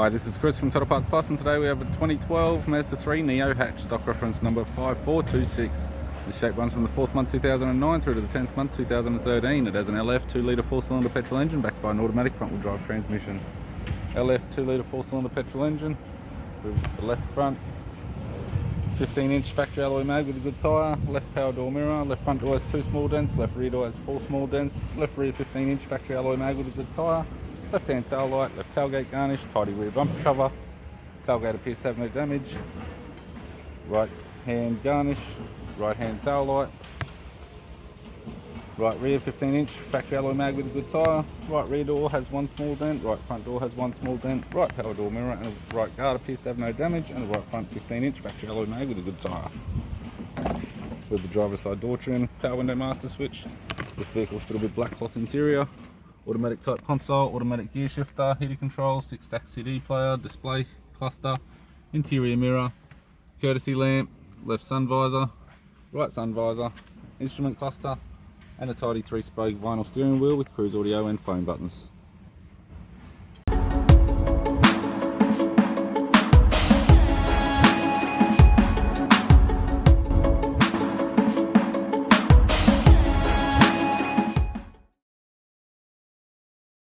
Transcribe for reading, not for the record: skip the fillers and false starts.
Hi, this is Chris from Total Parts Plus, and today we have a 2012 Mazda 3 Neo hatch, stock reference number 5426. The shape runs from the 4th month 2009 through to the 10th month 2013. It has an LF 2-litre 4-cylinder petrol engine backed by an automatic front-wheel drive transmission. LF 2-litre 4-cylinder petrol engine with the left front 15-inch factory alloy mag with a good tyre, left power door mirror, left front door has 2 small dents, left rear door has 4 small dents, left rear 15-inch factory alloy mag with a good tyre, left hand tail light, left tailgate garnish, tidy rear bumper cover, tailgate appears to have no damage, right hand garnish, right hand tail light, right rear 15-inch factory alloy mag with a good tyre, right rear door has 1 small dent, right front door has 1 small dent, right power door mirror and a right guard appears to have no damage, and a right front 15-inch factory alloy mag with a good tyre. With the driver's side door trim, power window master switch. This vehicle's fitted with black cloth interior, automatic type console, automatic gear shifter, heater control, 6-stack CD player, display cluster, interior mirror, courtesy lamp, left sun visor, right sun visor, instrument cluster, and a tidy 3-spoke vinyl steering wheel with cruise audio and phone buttons.